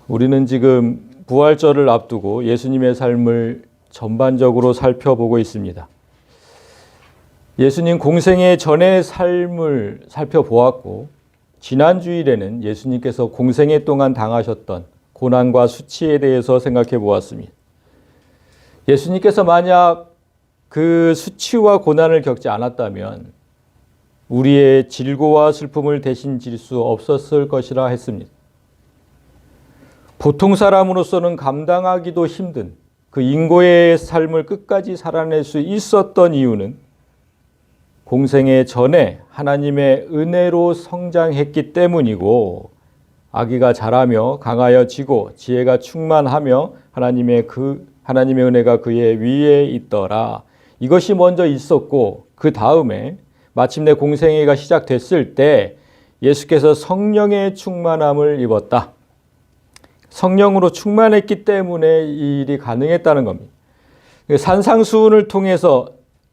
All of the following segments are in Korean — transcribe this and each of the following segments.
우리는 지금 부활절을 앞두고 예수님의 삶을 전반적으로 살펴보고 있습니다. 예수님 공생애 전의 삶을 살펴보았고, 지난 주일에는 예수님께서 공생애 동안 당하셨던 고난과 수치에 대해서 생각해 보았습니다. 예수님께서 만약 그 수치와 고난을 겪지 않았다면 우리의 질고와 슬픔을 대신 질 수 없었을 것이라 했습니다. 보통 사람으로서는 감당하기도 힘든 그 인고의 삶을 끝까지 살아낼 수 있었던 이유는 공생애 전에 하나님의 은혜로 성장했기 때문이고, 아기가 자라며 강하여지고 지혜가 충만하며 하나님의 은혜가 그의 위에 있더라. 이것이 먼저 있었고, 그 다음에 마침내 공생애가 시작됐을 때 예수께서 성령의 충만함을 입었다. 성령으로 충만했기 때문에 이 일이 가능했다는 겁니다. 산상수훈을 통해서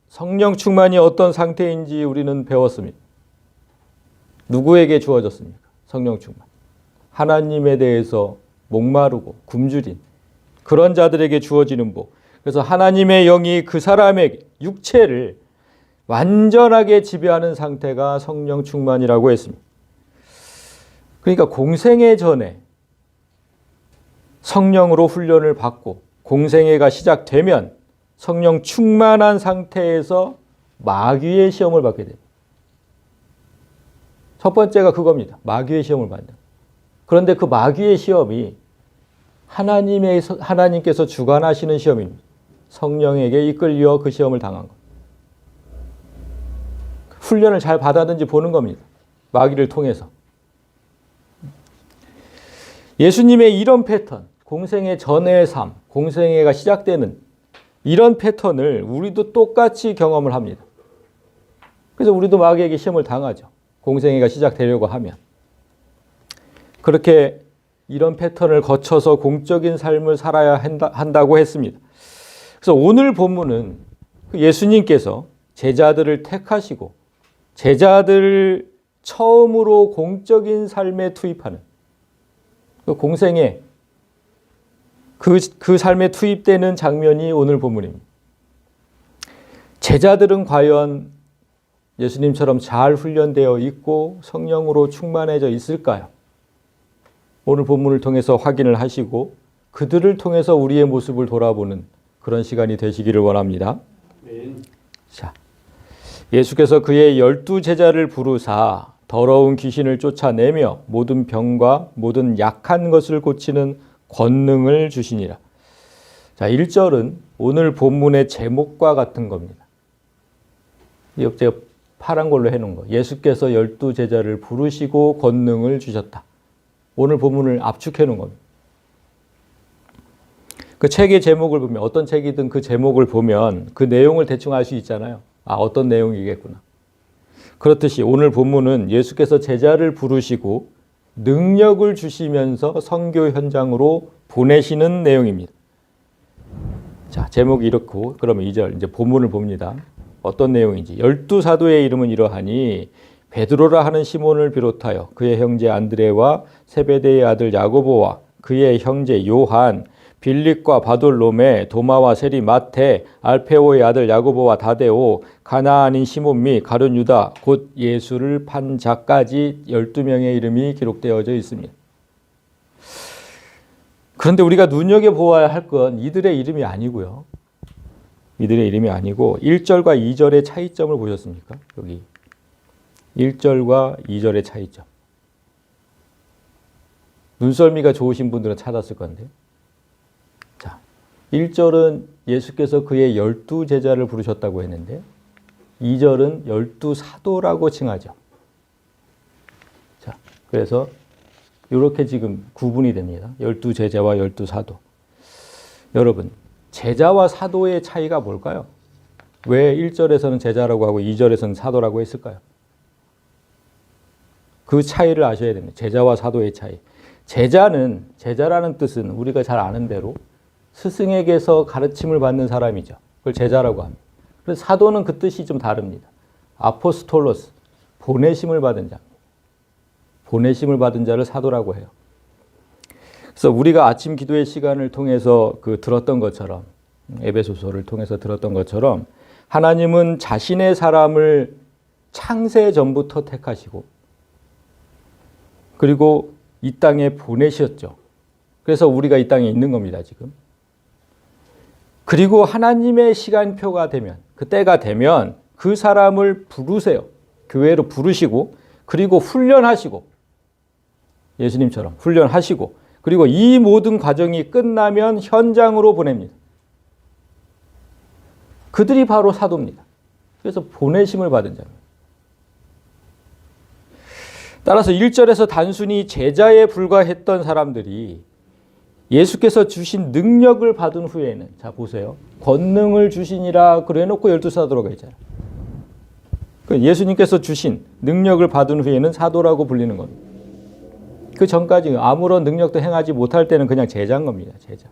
성령 충만이 어떤 상태인지 우리는 배웠습니다. 누구에게 주어졌습니까? 성령 충만. 하나님에 대해서 목마르고 굶주린 그런 자들에게 주어지는 복. 그래서 하나님의 영이 그 사람의 육체를 완전하게 지배하는 상태가 성령 충만이라고 했습니다. 그러니까 공생애 전에 성령으로 훈련을 받고 공생애가 시작되면 성령 충만한 상태에서 마귀의 시험을 받게 됩니다. 첫 번째가 그겁니다. 마귀의 시험을 받는. 그런데 그 마귀의 시험이 하나님께서 주관하시는 시험입니다. 성령에게 이끌려 그 시험을 당한 것. 훈련을 잘 받았는지 보는 겁니다. 마귀를 통해서. 예수님의 이런 패턴, 공생애 전의 삶, 공생애가 시작되는 이런 패턴을 우리도 똑같이 경험을 합니다. 그래서 우리도 마귀에게 시험을 당하죠. 공생애가 시작되려고 하면. 그렇게 이런 패턴을 거쳐서 공적인 삶을 살아야 한다고 했습니다. 그래서 오늘 본문은 예수님께서 제자들을 택하시고 제자들을 처음으로 공적인 삶에 투입하는 그 공생애, 그 삶에 투입되는 장면이 오늘 본문입니다. 제자들은 과연 예수님처럼 잘 훈련되어 있고 성령으로 충만해져 있을까요? 오늘 본문을 통해서 확인을 하시고 그들을 통해서 우리의 모습을 돌아보는 그런 시간이 되시기를 원합니다. 자, 예수께서 그의 12제자를 부르사 더러운 귀신을 쫓아내며 모든 병과 모든 약한 것을 고치는 권능을 주시니라. 자, 1절은 오늘 본문의 제목과 같은 겁니다. 제가 파란 걸로 해놓은 거. 예수께서 12제자를 부르시고 권능을 주셨다. 오늘 본문을 압축해 놓은 겁니다. 그 책의 제목을 보면, 어떤 책이든 그 제목을 보면 그 내용을 대충 알 수 있잖아요. 아, 어떤 내용이겠구나. 그렇듯이 오늘 본문은 예수께서 제자를 부르시고 능력을 주시면서 선교 현장으로 보내시는 내용입니다. 자, 제목이 이렇고, 그러면 2절 이제 본문을 봅니다. 어떤 내용인지. 12사도의 이름은 이러하니 베드로라 하는 시몬을 비롯하여 그의 형제 안드레와 세베대의 아들 야고보와 그의 형제 요한, 빌립과 바돌로메, 도마와 세리 마테, 알페오의 아들 야고보와 다데오, 가나안인 시몬 및 가룟 유다, 곧 예수를 판 자까지 12명의 이름이 기록되어져 있습니다. 그런데 우리가 눈여겨보아야 할 건 이들의 이름이 아니고요. 이들의 이름이 아니고 1절과 2절의 차이점을 보셨습니까? 여기 1절과 2절의 차이점. 눈썰미가 좋으신 분들은 찾았을 건데. 자, 1절은 예수께서 그의 12제자를 부르셨다고 했는데 2절은 12사도라고 칭하죠. 자, 그래서 이렇게 지금 구분이 됩니다. 12제자와 12사도. 여러분, 제자와 사도의 차이가 뭘까요? 왜 1절에서는 제자라고 하고 2절에서는 사도라고 했을까요? 그 차이를 아셔야 됩니다. 제자와 사도의 차이. 제자라는 뜻은 우리가 잘 아는 대로 스승에게서 가르침을 받는 사람이죠. 그걸 제자라고 합니다. 그래서 사도는 그 뜻이 좀 다릅니다. 아포스톨로스, 보내심을 받은 자. 보내심을 받은 자를 사도라고 해요. 그래서 우리가 아침 기도의 시간을 통해서 들었던 것처럼, 에베소서를 통해서 들었던 것처럼 하나님은 자신의 사람을 창세 전부터 택하시고 그리고 이 땅에 보내셨죠. 그래서 우리가 이 땅에 있는 겁니다, 지금. 그리고 하나님의 시간표가 되면, 그 때가 되면 그 사람을 부르세요. 교회로 부르시고 그리고 훈련하시고, 예수님처럼 훈련하시고, 그리고 이 모든 과정이 끝나면 현장으로 보냅니다. 그들이 바로 사도입니다. 그래서 보내심을 받은 자입니다. 따라서 1절에서 단순히 제자에 불과했던 사람들이 예수께서 주신 능력을 받은 후에는, 자 보세요, 권능을 주시니라 그래놓고 12사도라고 했잖아요. 예수님께서 주신 능력을 받은 후에는 사도라고 불리는 겁니다. 그 전까지 아무런 능력도 행하지 못할 때는 그냥 제자인 겁니다. 제자.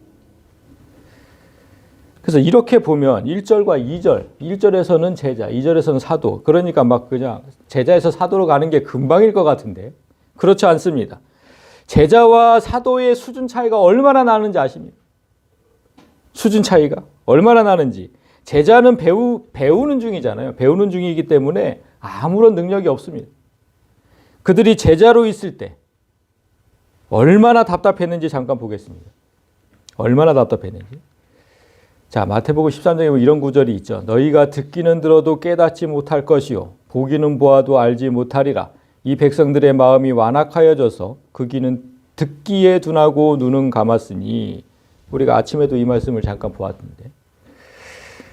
그래서 이렇게 보면 1절과 2절, 1절에서는 제자, 2절에서는 사도. 그러니까 막 그냥 제자에서 사도로 가는 게 금방일 것 같은데 그렇지 않습니다. 제자와 사도의 수준 차이가 얼마나 나는지 아십니까? 수준 차이가 얼마나 나는지. 제자는 배우는 중이잖아요. 배우는 중이기 때문에 아무런 능력이 없습니다. 그들이 제자로 있을 때 얼마나 답답했는지 잠깐 보겠습니다. 얼마나 답답했는지. 자, 마태복음 13장에 보면 이런 구절이 있죠. 너희가 듣기는 들어도 깨닫지 못할 것이요 보기는 보아도 알지 못하리라. 이 백성들의 마음이 완악하여져서 그 귀는 듣기에 둔하고 눈은 감았으니. 우리가 아침에도 이 말씀을 잠깐 보았는데,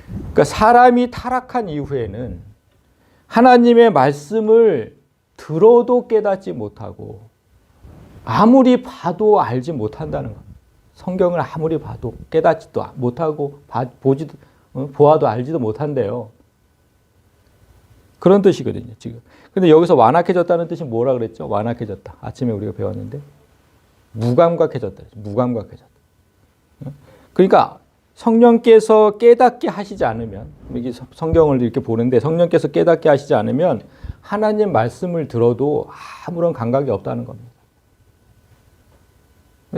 그러니까 사람이 타락한 이후에는 하나님의 말씀을 들어도 깨닫지 못하고 아무리 봐도 알지 못한다는 겁니다. 성경을 아무리 봐도 깨닫지도 못하고 보아도 알지도 못한대요. 그런 뜻이거든요, 지금. 근데 여기서 완악해졌다는 뜻이 뭐라 그랬죠? 완악해졌다. 아침에 우리가 배웠는데 무감각해졌다. 무감각해졌다. 그러니까 성령께서 깨닫게 하시지 않으면, 여기 성경을 이렇게 보는데 성령께서 깨닫게 하시지 않으면 하나님 말씀을 들어도 아무런 감각이 없다는 겁니다.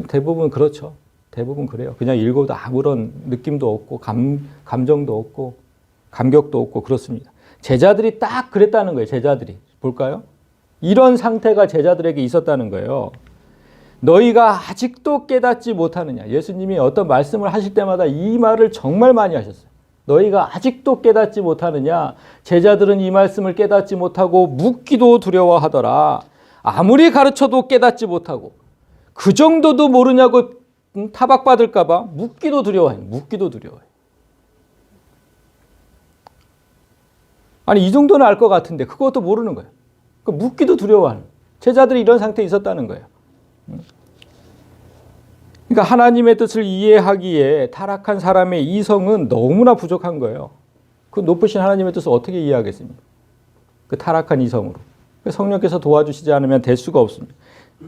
대부분 그렇죠. 대부분 그래요. 그냥 읽어도 아무런 느낌도 없고 감정도 없고 감격도 없고 그렇습니다. 제자들이 딱 그랬다는 거예요. 제자들이. 볼까요? 이런 상태가 제자들에게 있었다는 거예요. 너희가 아직도 깨닫지 못하느냐. 예수님이 어떤 말씀을 하실 때마다 이 말을 정말 많이 하셨어요. 너희가 아직도 깨닫지 못하느냐. 제자들은 이 말씀을 깨닫지 못하고 묻기도 두려워하더라. 아무리 가르쳐도 깨닫지 못하고 그 정도도 모르냐고 타박받을까 봐 묻기도 두려워해요. 묻기도 두려워해요. 아니 이 정도는 알 것 같은데 그것도 모르는 거예요. 그러니까 묻기도 두려워하는, 제자들이 이런 상태에 있었다는 거예요. 그러니까 하나님의 뜻을 이해하기에 타락한 사람의 이성은 너무나 부족한 거예요. 그 높으신 하나님의 뜻을 어떻게 이해하겠습니까? 그 타락한 이성으로. 성령께서 도와주시지 않으면 될 수가 없습니다.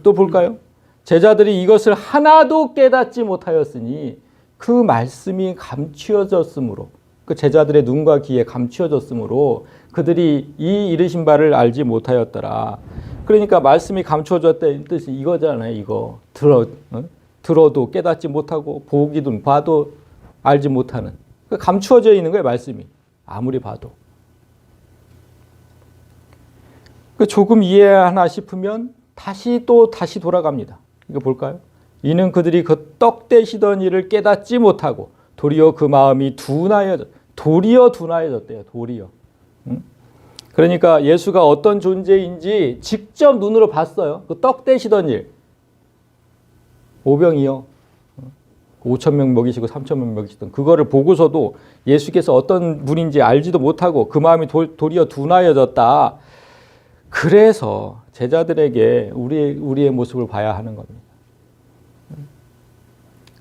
또 볼까요? 제자들이 이것을 하나도 깨닫지 못하였으니 그 말씀이 감추어졌으므로, 그 제자들의 눈과 귀에 감추어졌으므로 그들이 이 이르신 바를 알지 못하였더라. 그러니까 말씀이 감추어졌다는 뜻이 이거잖아요. 이거 들어도 깨닫지 못하고 보기도 봐도 알지 못하는, 감추어져 있는 거예요. 말씀이 아무리 봐도. 조금 이해하나 싶으면 다시 돌아갑니다. 이거 볼까요? 이는 그들이 그 떡대시던 일을 깨닫지 못하고 도리어 그 마음이 둔하여졌대요. 도리어. 그러니까 예수가 어떤 존재인지 직접 눈으로 봤어요. 그 떡대시던 일. 오병이요. 5,000명 먹이시고 3,000명 먹이시던 그거를 보고서도 예수께서 어떤 분인지 알지도 못하고 그 마음이 도리어 둔하여졌다. 그래서 제자들에게 우리의 모습을 봐야 하는 겁니다.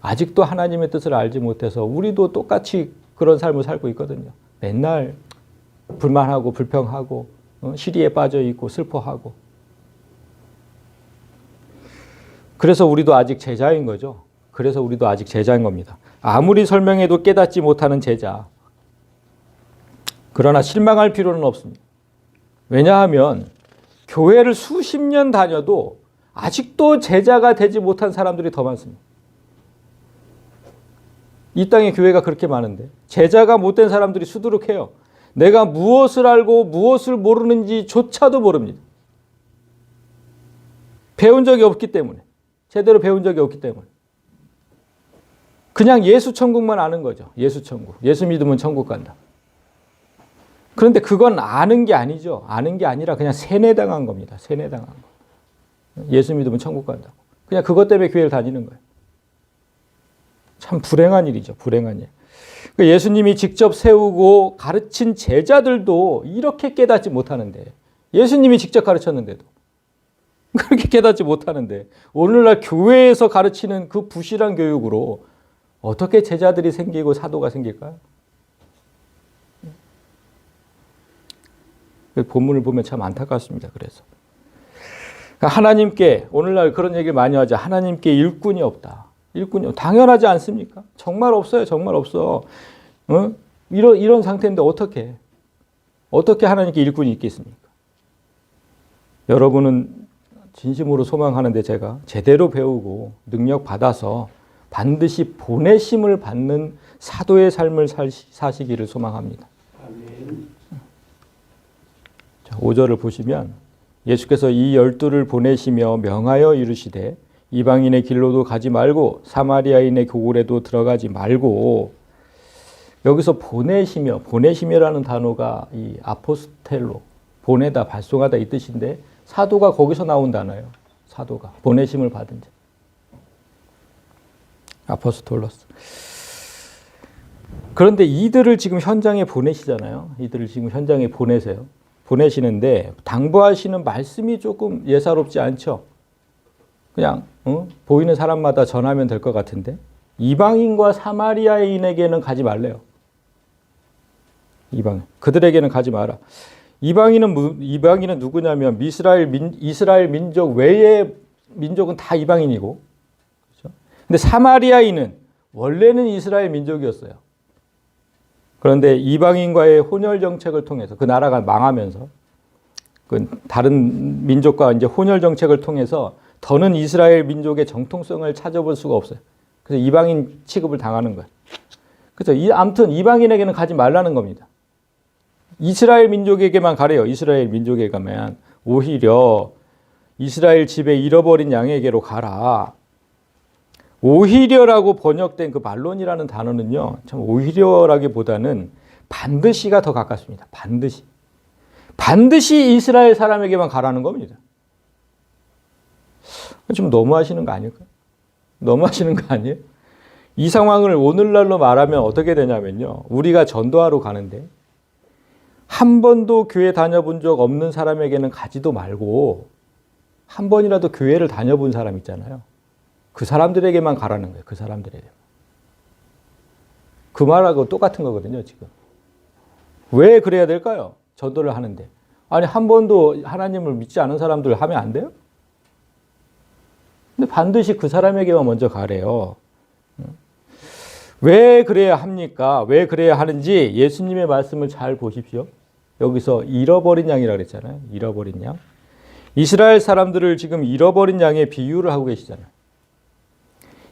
아직도 하나님의 뜻을 알지 못해서 우리도 똑같이 그런 삶을 살고 있거든요. 맨날 불만하고 불평하고 시리에 빠져 있고 슬퍼하고. 그래서 우리도 아직 제자인 거죠. 그래서 우리도 아직 제자인 겁니다. 아무리 설명해도 깨닫지 못하는 제자. 그러나 실망할 필요는 없습니다. 왜냐하면 교회를 수십 년 다녀도 아직도 제자가 되지 못한 사람들이 더 많습니다. 이 땅에 교회가 그렇게 많은데 제자가 못된 사람들이 수두룩해요. 내가 무엇을 알고 무엇을 모르는지조차도 모릅니다. 배운 적이 없기 때문에, 제대로 배운 적이 없기 때문에 그냥 예수 천국만 아는 거죠. 예수 천국. 예수 믿으면 천국 간다. 그런데 그건 아는 게 아니죠. 아는 게 아니라 그냥 세뇌당한 겁니다. 세뇌당한 거. 예수 믿으면 천국 간다고. 그냥 그것 때문에 교회를 다니는 거예요. 참 불행한 일이죠. 불행한 일. 예수님이 직접 세우고 가르친 제자들도 이렇게 깨닫지 못하는데, 예수님이 직접 가르쳤는데도 그렇게 깨닫지 못하는데, 오늘날 교회에서 가르치는 그 부실한 교육으로 어떻게 제자들이 생기고 사도가 생길까요? 본문을 보면 참 안타깝습니다. 그래서 하나님께, 오늘날 그런 얘기를 많이 하죠. 하나님께 일꾼이 없다. 일꾼이 당연하지 않습니까? 정말 없어요. 정말 없어. 이런 상태인데 어떻게 하나님께 일꾼이 있겠습니까? 여러분은 진심으로 소망하는데, 제가 제대로 배우고 능력 받아서 반드시 보내심을 받는 사도의 삶을 사시기를 소망합니다. 아멘. 자, 5절을 보시면 예수께서 이 12를 보내시며 명하여 이르시되 이방인의 길로도 가지 말고 사마리아인의 교굴에도 들어가지 말고, 여기서 보내시며라는 단어가 이 아포스텔로, 보내다, 발송하다 이 뜻인데, 사도가 거기서 나온 단어예요. 사도가 보내심을 받은 자, 아포스톨로스. 그런데 이들을 지금 현장에 보내시잖아요. 이들을 지금 현장에 보내세요. 보내시는데 당부하시는 말씀이 조금 예사롭지 않죠. 그냥 보이는 사람마다 전하면 될 것 같은데, 이방인과 사마리아인에게는 가지 말래요. 이방인, 그들에게는 가지 마라. 이방인은 누구냐면 이스라엘 민족 외의 민족은 다 이방인이고, 그렇죠? 근데 사마리아인은 원래는 이스라엘 민족이었어요. 그런데 이방인과의 혼혈 정책을 통해서, 그 나라가 망하면서 그 다른 민족과 이제 혼혈 정책을 통해서 더는 이스라엘 민족의 정통성을 찾아볼 수가 없어요. 그래서 이방인 취급을 당하는 거예요. 그래서 아무튼 이방인에게는 가지 말라는 겁니다. 이스라엘 민족에게만 가래요. 이스라엘 민족에게 가면 오히려 이스라엘 집에 잃어버린 양에게로 가라. 오히려라고 번역된 그 말론이라는 단어는요, 참 오히려라기보다는 반드시가 더 가깝습니다. 반드시 이스라엘 사람에게만 가라는 겁니다. 좀 너무하시는 거 아닐까요? 너무하시는 거 아니에요? 이 상황을 오늘날로 말하면 어떻게 되냐면요, 우리가 전도하러 가는데 한 번도 교회 다녀본 적 없는 사람에게는 가지도 말고, 한 번이라도 교회를 다녀본 사람 있잖아요. 그 사람들에게만 가라는 거예요. 그 사람들에게. 그 말하고 똑같은 거거든요, 지금. 왜 그래야 될까요? 전도를 하는데. 아니, 한 번도 하나님을 믿지 않은 사람들 하면 안 돼요? 근데 반드시 그 사람에게만 먼저 가래요. 왜 그래야 합니까? 왜 그래야 하는지 예수님의 말씀을 잘 보십시오. 여기서 잃어버린 양이라고 그랬잖아요. 잃어버린 양. 이스라엘 사람들을 지금 잃어버린 양의 비유를 하고 계시잖아요.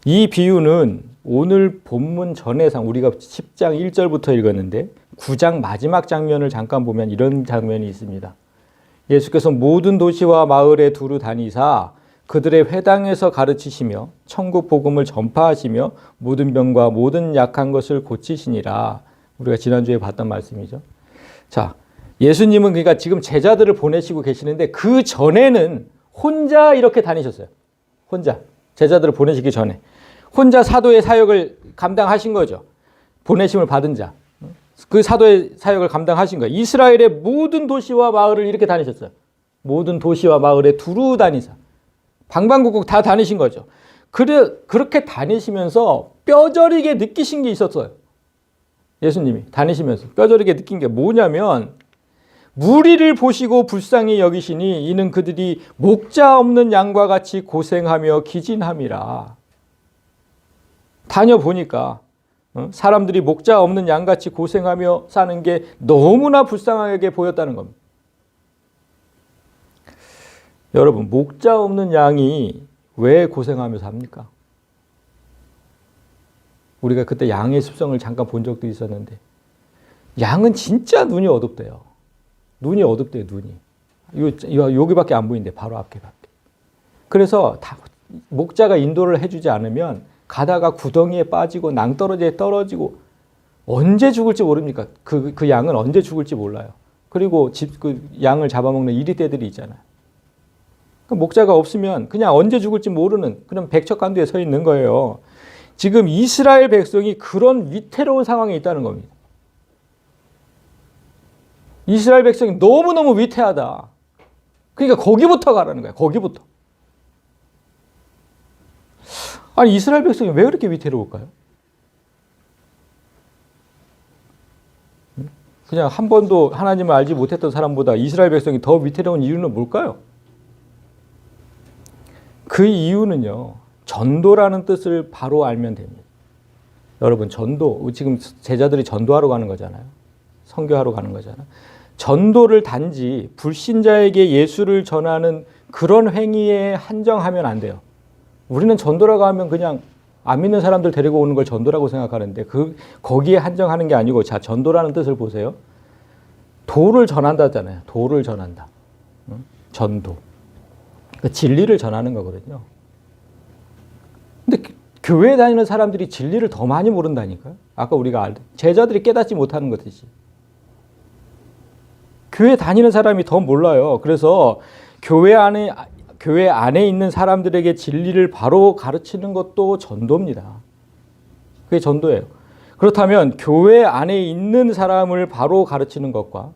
이 비유는 오늘 본문 전해상, 우리가 10장 1절부터 읽었는데 9장 마지막 장면을 잠깐 보면 이런 장면이 있습니다. 예수께서 모든 도시와 마을에 두루 다니사 그들의 회당에서 가르치시며 천국 복음을 전파하시며 모든 병과 모든 약한 것을 고치시니라. 우리가 지난주에 봤던 말씀이죠. 자, 예수님은 그러니까 지금 제자들을 보내시고 계시는데 그 전에는 혼자 이렇게 다니셨어요. 혼자. 제자들을 보내시기 전에. 혼자 사도의 사역을 감당하신 거죠. 보내심을 받은 자. 그 사도의 사역을 감당하신 거예요. 이스라엘의 모든 도시와 마을을 이렇게 다니셨어요. 모든 도시와 마을에 두루 다니사. 방방곡곡 다 다니신 거죠. 그렇게 다니시면서 뼈저리게 느끼신 게 있었어요. 예수님이 다니시면서 뼈저리게 느낀 게 뭐냐면, 무리를 보시고 불쌍히 여기시니 이는 그들이 목자 없는 양과 같이 고생하며 기진함이라. 다녀보니까 사람들이 목자 없는 양같이 고생하며 사는 게 너무나 불쌍하게 보였다는 겁니다. 여러분, 목자 없는 양이 왜 고생하면서 합니까? 우리가 그때 양의 습성을 잠깐 본 적도 있었는데, 양은 진짜 눈이 어둡대요. 눈이 어둡대요, 눈이. 여기밖에 안 보이는데, 바로 앞에밖에. 그래서 목자가 인도를 해주지 않으면 가다가 구덩이에 빠지고 낭떠러지에 떨어지고 언제 죽을지 모릅니까? 그 양은 언제 죽을지 몰라요. 그리고 그 양을 잡아먹는 이리떼들이 있잖아요. 목자가 없으면 그냥 언제 죽을지 모르는 그런 백척간두에 서 있는 거예요. 지금 이스라엘 백성이 그런 위태로운 상황에 있다는 겁니다. 이스라엘 백성이 너무너무 위태하다. 그러니까 거기부터 가라는 거야. 거기부터. 아니, 이스라엘 백성이 왜 그렇게 위태로울까요? 그냥 한 번도 하나님을 알지 못했던 사람보다 이스라엘 백성이 더 위태로운 이유는 뭘까요? 그 이유는요, 전도라는 뜻을 바로 알면 됩니다. 여러분, 전도, 지금 제자들이 전도하러 가는 거잖아요. 선교하러 가는 거잖아요. 전도를 단지 불신자에게 예수를 전하는 그런 행위에 한정하면 안 돼요. 우리는 전도라고 하면 그냥 안 믿는 사람들 데리고 오는 걸 전도라고 생각하는데, 거기에 한정하는 게 아니고, 자, 전도라는 뜻을 보세요. 도를 전한다잖아요. 도를 전한다. 전도. 그러니까 진리를 전하는 거거든요. 근데 교회 다니는 사람들이 진리를 더 많이 모른다니까요. 아까 우리가 제자들이 깨닫지 못하는 것이지. 교회 다니는 사람이 더 몰라요. 그래서 교회 안에 있는 사람들에게 진리를 바로 가르치는 것도 전도입니다. 그게 전도예요. 그렇다면 교회 안에 있는 사람을 바로 가르치는 것과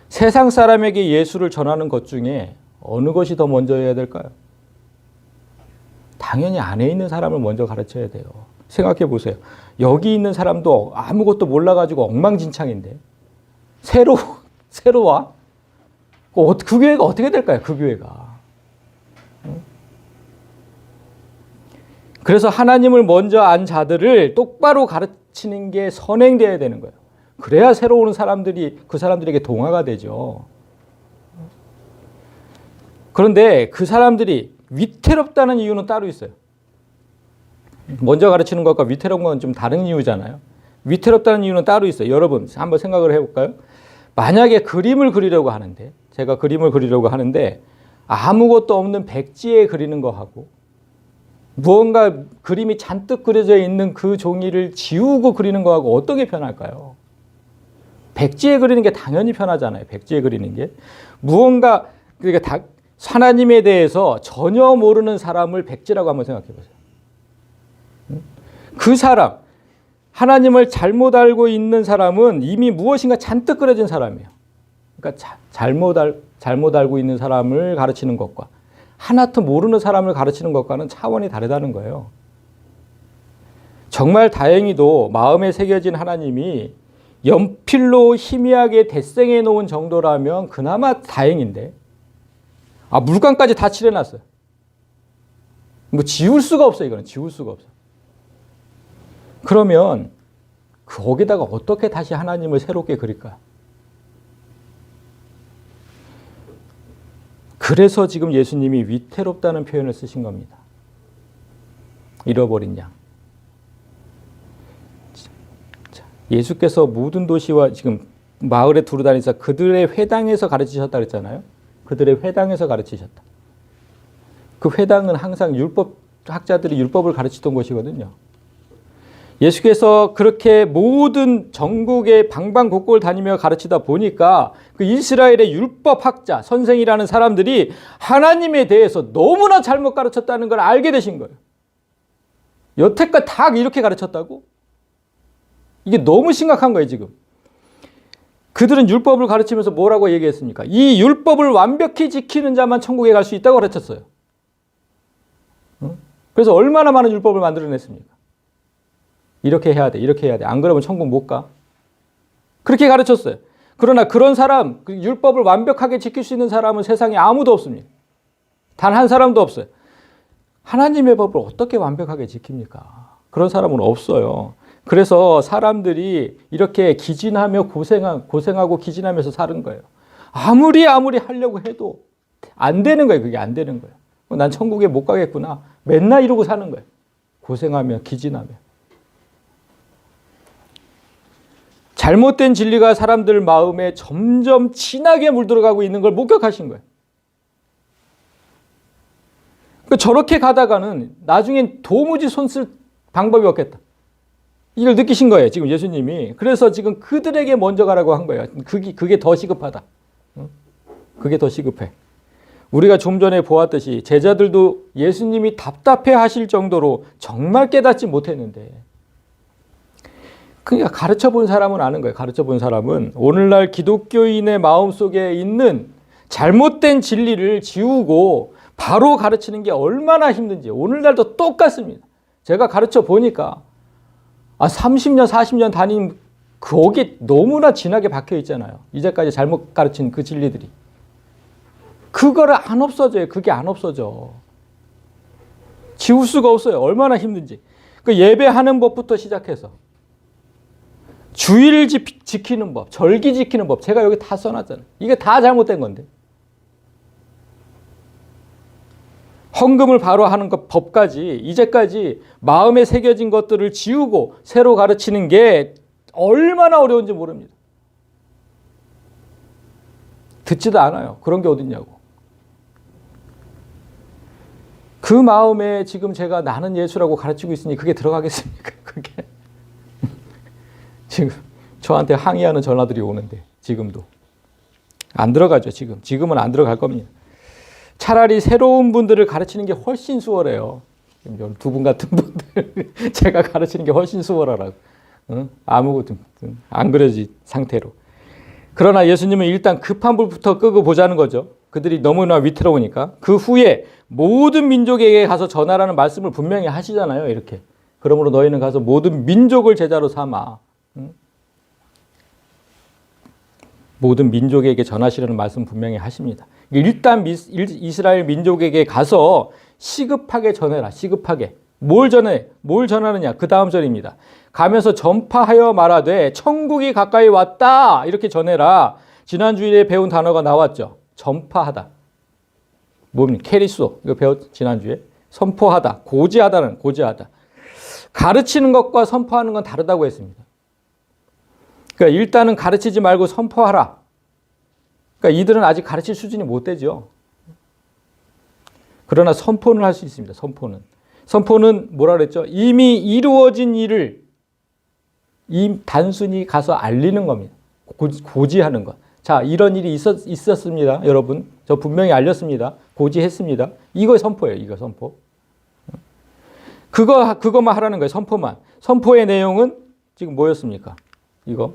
세상 사람에게 예수를 전하는 것 중에 어느 것이 더 먼저 해야 될까요? 당연히 안에 있는 사람을 먼저 가르쳐야 돼요. 생각해 보세요. 여기 있는 사람도 아무것도 몰라가지고 엉망진창인데 새로 와? 그 교회가 어떻게 될까요? 그 교회가. 그래서 하나님을 먼저 안 자들을 똑바로 가르치는 게 선행돼야 되는 거예요. 그래야 새로 오는 사람들이 그 사람들에게 동화가 되죠. 그런데 그 사람들이 위태롭다는 이유는 따로 있어요. 먼저 가르치는 것과 위태로운 건 좀 다른 이유잖아요. 위태롭다는 이유는 따로 있어요. 여러분, 한번 생각을 해볼까요? 만약에 그림을 그리려고 하는데, 제가 그림을 그리려고 하는데 아무것도 없는 백지에 그리는 거하고 무언가 그림이 잔뜩 그려져 있는 그 종이를 지우고 그리는 거하고 어떤 게 편할까요? 백지에 그리는 게 당연히 편하잖아요. 백지에 그리는 게. 무언가, 그러니까 하나님에 대해서 전혀 모르는 사람을 백지라고 한번 생각해 보세요. 그 사람, 하나님을 잘못 알고 있는 사람은 이미 무엇인가 잔뜩 그려진 사람이에요. 그러니까 잘못 알고 있는 사람을 가르치는 것과 하나도 모르는 사람을 가르치는 것과는 차원이 다르다는 거예요. 정말 다행히도 마음에 새겨진 하나님이 연필로 희미하게 데생해 놓은 정도라면 그나마 다행인데, 물감까지 다 칠해놨어요. 뭐 지울 수가 없어요. 이거는 지울 수가 없어요. 그러면 거기다가 어떻게 다시 하나님을 새롭게 그릴까요? 그래서 지금 예수님이 위태롭다는 표현을 쓰신 겁니다. 잃어버린 양. 예수께서 모든 도시와 지금 마을에 두루 다니면서 그들의 회당에서 가르치셨다 그랬잖아요. 그들의 회당에서 가르치셨다. 그 회당은 항상 학자들이 율법을 가르치던 곳이거든요. 예수께서 그렇게 모든 전국의 방방곡곡을 다니며 가르치다 보니까 그 이스라엘의 율법학자, 선생이라는 사람들이 하나님에 대해서 너무나 잘못 가르쳤다는 걸 알게 되신 거예요. 여태껏 다 이렇게 가르쳤다고? 이게 너무 심각한 거예요, 지금. 그들은 율법을 가르치면서 뭐라고 얘기했습니까? 이 율법을 완벽히 지키는 자만 천국에 갈 수 있다고 가르쳤어요. 그래서 얼마나 많은 율법을 만들어냈습니까? 이렇게 해야 돼, 이렇게 해야 돼. 안 그러면 천국 못 가. 그렇게 가르쳤어요. 그러나 그런 사람, 그 율법을 완벽하게 지킬 수 있는 사람은 세상에 아무도 없습니다. 단 한 사람도 없어요. 하나님의 법을 어떻게 완벽하게 지킵니까? 그런 사람은 없어요. 그래서 사람들이 이렇게 기진하며 고생하고 기진하면서 사는 거예요. 아무리 하려고 해도 안 되는 거예요. 그게 안 되는 거예요. 난 천국에 못 가겠구나. 맨날 이러고 사는 거예요. 고생하며 기진하며. 잘못된 진리가 사람들 마음에 점점 진하게 물들어가고 있는 걸 목격하신 거예요. 그러니까 저렇게 가다가는 나중엔 도무지 손 쓸 방법이 없겠다. 이걸 느끼신 거예요. 지금 예수님이. 그래서 지금 그들에게 먼저 가라고 한 거예요. 그게 더 시급하다. 그게 더 시급해. 우리가 좀 전에 보았듯이 제자들도 예수님이 답답해 하실 정도로 정말 깨닫지 못했는데, 그러니까 가르쳐 본 사람은 아는 거예요. 가르쳐 본 사람은 오늘날 기독교인의 마음속에 있는 잘못된 진리를 지우고 바로 가르치는 게 얼마나 힘든지 오늘날도 똑같습니다. 제가 가르쳐 보니까 30년, 40년 다닌 거기 너무나 진하게 박혀 있잖아요. 이제까지 잘못 가르친 그 진리들이. 그거를 안 없어져요. 그게 안 없어져. 지울 수가 없어요. 얼마나 힘든지. 그 예배하는 법부터 시작해서 주일 지키는 법, 절기 지키는 법, 제가 여기 다 써놨잖아요. 이게 다 잘못된 건데. 헌금을 바로 하는 것 법까지 이제까지 마음에 새겨진 것들을 지우고 새로 가르치는 게 얼마나 어려운지 모릅니다. 듣지도 않아요. 그런 게 어딨냐고. 그 마음에 지금 제가 나는 예수라고 가르치고 있으니 그게 들어가겠습니까? 그게 지금 저한테 항의하는 전화들이 오는데 지금도 안 들어가죠. 지금은 안 들어갈 겁니다. 차라리 새로운 분들을 가르치는 게 훨씬 수월해요. 두 분 같은 분들 제가 가르치는 게 훨씬 수월하라고. 아무것도 안 그려진 상태로. 그러나 예수님은 일단 급한 불부터 끄고 보자는 거죠. 그들이 너무나 위태로우니까. 그 후에 모든 민족에게 가서 전하라는 말씀을 분명히 하시잖아요. 이렇게. 그러므로 너희는 가서 모든 민족을 제자로 삼아. 모든 민족에게 전하시라는 말씀 분명히 하십니다. 일단 이스라엘 민족에게 가서 시급하게 전해라. 시급하게. 뭘 전해? 뭘 전하느냐? 그 다음 절입니다. 가면서 전파하여 말하되 천국이 가까이 왔다. 이렇게 전해라. 지난 주일에 배운 단어가 나왔죠. 전파하다. 뭡니까? 케리소. 이거 배웠 지난주에. 선포하다. 고지하다는 고지하다. 가르치는 것과 선포하는 건 다르다고 했습니다. 그러니까 일단은 가르치지 말고 선포하라. 그러니까 이들은 아직 가르칠 수준이 못 되죠. 그러나 선포는 할 수 있습니다. 선포는 뭐라 그랬죠? 이미 이루어진 일을 단순히 가서 알리는 겁니다. 고지하는 것. 자, 이런 일이 있었습니다. 여러분, 저 분명히 알렸습니다. 고지했습니다. 이거 선포예요. 이거 선포. 그거만 하라는 거예요. 선포만. 선포의 내용은 지금 뭐였습니까? 이거.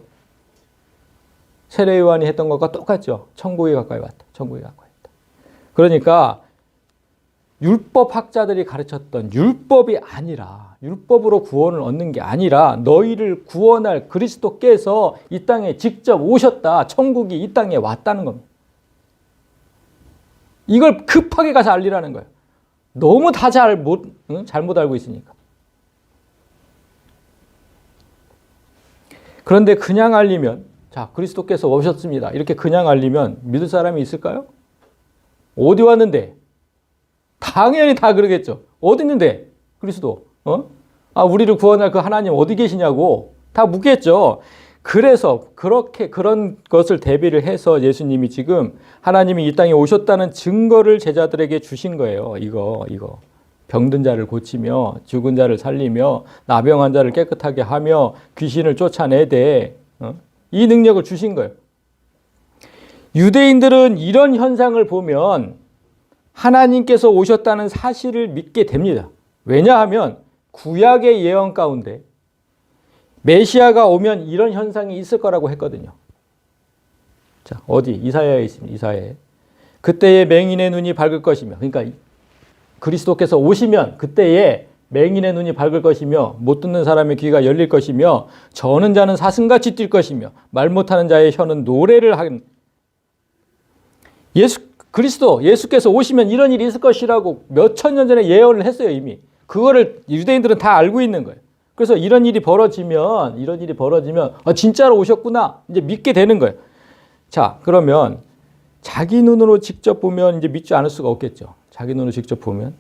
세례 요한이 했던 것과 똑같죠. 천국이 가까이 왔다. 천국이 가까이 왔다. 그러니까 율법학자들이 가르쳤던 율법이 아니라, 율법으로 구원을 얻는 게 아니라 너희를 구원할 그리스도께서 이 땅에 직접 오셨다. 천국이 이 땅에 왔다는 겁니다. 이걸 급하게 가서 알리라는 거예요. 너무 다 잘못 알고 있으니까. 그런데 그냥 알리면, 자, 그리스도께서 오셨습니다. 이렇게 그냥 알리면 믿을 사람이 있을까요? 어디 왔는데? 당연히 다 그러겠죠. 어디 있는데? 그리스도. 우리를 구원할 그 하나님 어디 계시냐고 다 묻겠죠. 그래서 그런 것을 대비를 해서 예수님이 지금 하나님이 이 땅에 오셨다는 증거를 제자들에게 주신 거예요. 이거. 병든 자를 고치며 죽은 자를 살리며 나병한 자를 깨끗하게 하며 귀신을 쫓아내되 이 능력을 주신 거예요. 유대인들은 이런 현상을 보면 하나님께서 오셨다는 사실을 믿게 됩니다. 왜냐하면 구약의 예언 가운데 메시아가 오면 이런 현상이 있을 거라고 했거든요. 자, 어디? 이사야에 있습니다. 이사야에. 그때에 맹인의 눈이 밝을 것이며, 그러니까 그리스도께서 오시면 그때에 맹인의 눈이 밝을 것이며 못 듣는 사람의 귀가 열릴 것이며 저는 자는 사슴같이 뛸 것이며 말 못하는 자의 혀는 노래를 하는 예수께서 오시면 이런 일이 있을 것이라고 몇천 년 전에 예언을 했어요. 이미. 그거를 유대인들은 다 알고 있는 거예요. 그래서 이런 일이 벌어지면 진짜로 오셨구나 이제 믿게 되는 거예요. 자, 그러면 자기 눈으로 직접 보면 이제 믿지 않을 수가 없겠죠. 자기 눈으로 직접 보면.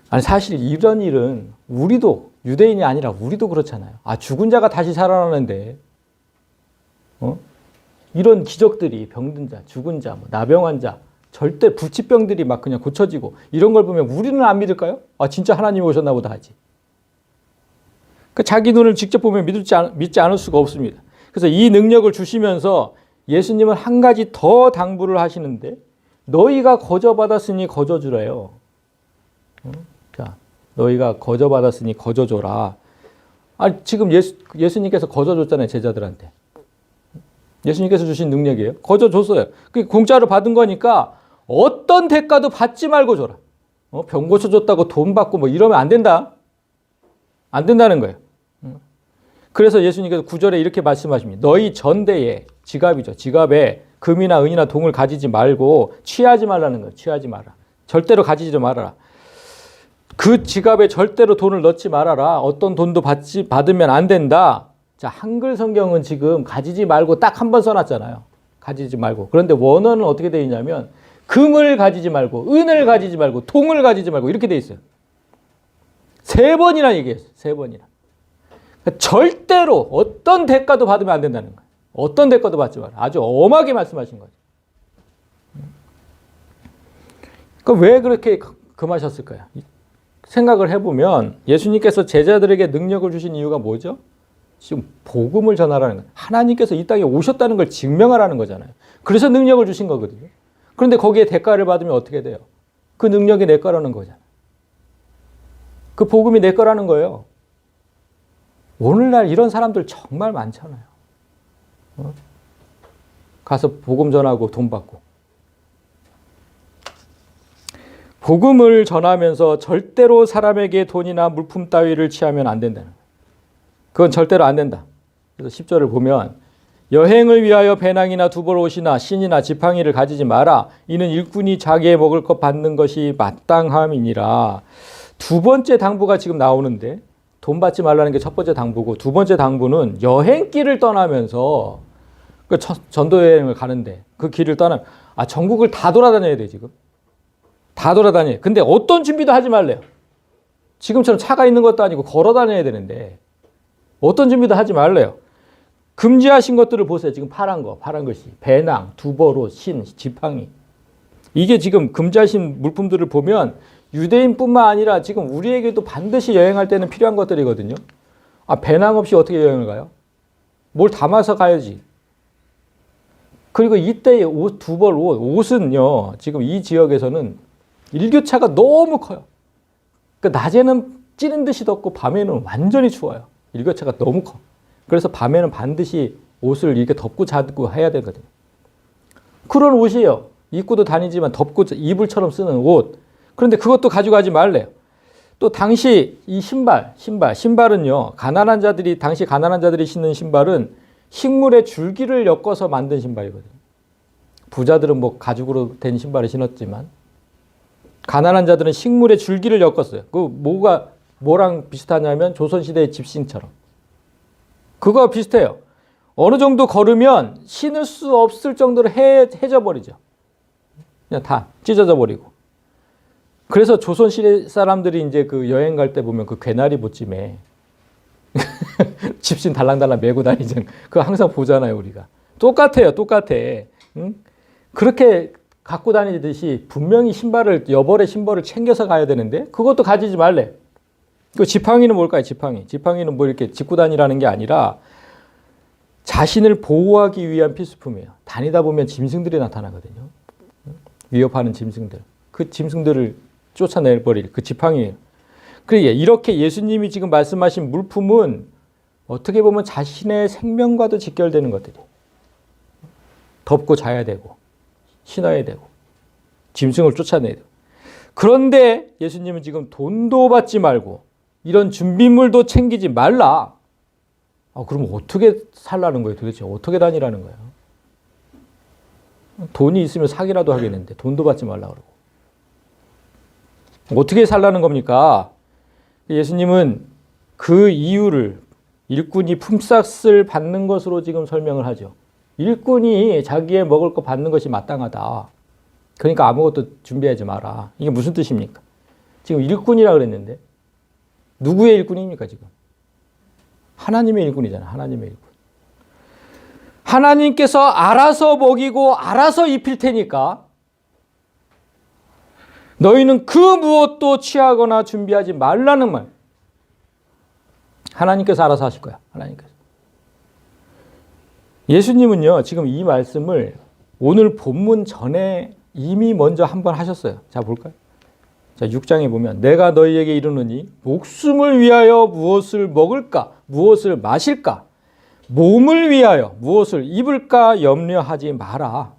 아니, 사실 이런 일은 우리도, 유대인이 아니라 우리도 그렇잖아요. 아, 죽은 자가 다시 살아나는데, 이런 기적들이 병든 자, 죽은 자, 뭐 나병한 자, 절대 불치병들이 막 그냥 고쳐지고 이런 걸 보면 우리는 안 믿을까요? 아, 진짜 하나님이 오셨나 보다 하지. 그러니까 자기 눈을 직접 보면 믿지 않을 수가 없습니다. 그래서 이 능력을 주시면서 예수님은 한 가지 더 당부를 하시는데, 너희가 거저받았으니 거저주래요. 자, 너희가 거저받았으니 거저줘라. 아, 지금 예수님께서 거저줬잖아요, 제자들한테. 예수님께서 주신 능력이에요. 거저줬어요. 그게 공짜로 받은 거니까 어떤 대가도 받지 말고 줘라. 병 고쳐줬다고 돈 받고 뭐 이러면 안 된다. 안 된다는 거예요. 그래서 예수님께서 9절에 이렇게 말씀하십니다. 너희 전대에, 지갑이죠. 지갑에 금이나 은이나 동을 가지지 말고 취하지 말라는 거예요. 취하지 마라. 절대로 가지지 말아라. 그 지갑에 절대로 돈을 넣지 말아라. 어떤 돈도 받으면 안 된다. 자, 한글 성경은 지금 가지지 말고 딱 한 번 써놨잖아요. 가지지 말고. 그런데 원어는 어떻게 되어 있냐면 금을 가지지 말고, 은을 가지지 말고, 동을 가지지 말고 이렇게 되어 있어요. 3번이나 얘기했어요. 3번이나. 그러니까 절대로 어떤 대가도 받으면 안 된다는 거예요. 어떤 대가도 받지 마라. 아주 엄하게 말씀하신 거죠. 그러니까 왜 그렇게 금하셨을까요? 생각을 해보면 예수님께서 제자들에게 능력을 주신 이유가 뭐죠? 지금 복음을 전하라는 거예요. 하나님께서 이 땅에 오셨다는 걸 증명하라는 거잖아요. 그래서 능력을 주신 거거든요. 그런데 거기에 대가를 받으면 어떻게 돼요? 그 능력이 내 거라는 거잖아요. 그 복음이 내 거라는 거예요. 오늘날 이런 사람들 정말 많잖아요. 가서 복음 전하고 돈 받고. 복음을 전하면서 절대로 사람에게 돈이나 물품 따위를 취하면 안 된다는 거예요. 그건 절대로 안 된다. 그래서 10절을 보면 여행을 위하여 배낭이나 두벌 옷이나 신이나 지팡이를 가지지 마라. 이는 일꾼이 자기의 먹을 것 받는 것이 마땅함이니라. 두 번째 당부가 지금 나오는데 돈 받지 말라는 게 첫 번째 당부고, 두 번째 당부는 여행길을 떠나면서 그 전도여행을 가는데 그 길을 떠나면 전국을 다 돌아다녀야 돼. 지금 다 돌아다녀요. 근데 어떤 준비도 하지 말래요. 지금처럼 차가 있는 것도 아니고 걸어 다녀야 되는데 어떤 준비도 하지 말래요. 금지하신 것들을 보세요. 지금 파란 글씨, 배낭, 두벌옷, 신, 지팡이. 이게 지금 금지하신 물품들을 보면 유대인뿐만 아니라 지금 우리에게도 반드시 여행할 때는 필요한 것들이거든요. 배낭 없이 어떻게 여행을 가요? 뭘 담아서 가야지. 그리고 이때의 옷, 두벌 옷은요, 지금 이 지역에서는 일교차가 너무 커요. 그러니까 낮에는 찌는 듯이 덥고 밤에는 완전히 추워요. 일교차가 너무 커. 그래서 밤에는 반드시 옷을 이렇게 덮고 자고 해야 되거든요. 그런 옷이에요. 입고도 다니지만 덮고 이불처럼 쓰는 옷. 그런데 그것도 가져가지 말래요. 또 당시 이 신발은요, 당시 가난한 자들이 신는 신발은 식물의 줄기를 엮어서 만든 신발이거든요. 부자들은 뭐 가죽으로 된 신발을 신었지만 가난한 자들은 식물의 줄기를 엮었어요. 그 뭐랑 비슷하냐면 조선시대의 집신처럼. 그거와 비슷해요. 어느 정도 걸으면 신을 수 없을 정도로 해져 버리죠. 그냥 다 찢어져 버리고. 그래서 조선시대 사람들이 이제 그 여행 갈 때 보면 그 괴나리 보찜에 집신 달랑달랑 메고 다니잖아요. 그거 항상 보잖아요, 우리가. 똑같아요. 응? 그렇게 갖고 다니듯이 분명히 여벌의 신발을 챙겨서 가야 되는데 그것도 가지지 말래. 그 지팡이는 뭘까요? 지팡이는 뭐 이렇게 짚고 다니라는 게 아니라 자신을 보호하기 위한 필수품이에요. 다니다 보면 짐승들이 나타나거든요. 위협하는 짐승들. 그 짐승들을 쫓아내버릴 그 지팡이에요. 그러니까 이렇게 예수님이 지금 말씀하신 물품은 어떻게 보면 자신의 생명과도 직결되는 것들이에요. 덮고 자야 되고 신어야 되고 짐승을 쫓아내야 되고. 그런데 예수님은 지금 돈도 받지 말고 이런 준비물도 챙기지 말라. 그럼 어떻게 살라는 거예요? 도대체 어떻게 다니라는 거예요? 돈이 있으면 사기라도 하겠는데 돈도 받지 말라 그러고. 어떻게 살라는 겁니까? 예수님은 그 이유를 일꾼이 품삯을 받는 것으로 지금 설명을 하죠. 일꾼이 자기의 먹을 거 받는 것이 마땅하다. 그러니까 아무것도 준비하지 마라. 이게 무슨 뜻입니까? 지금 일꾼이라 그랬는데 누구의 일꾼입니까 지금? 하나님의 일꾼이잖아. 하나님의 일꾼. 하나님께서 알아서 먹이고 알아서 입힐 테니까 너희는 그 무엇도 취하거나 준비하지 말라는 말. 하나님께서 알아서 하실 거야. 하나님께서. 예수님은요, 지금 이 말씀을 오늘 본문 전에 이미 먼저 한번 하셨어요. 자, 볼까요? 자, 6장에 보면 내가 너희에게 이르노니 목숨을 위하여 무엇을 먹을까? 무엇을 마실까? 몸을 위하여 무엇을 입을까? 염려하지 마라.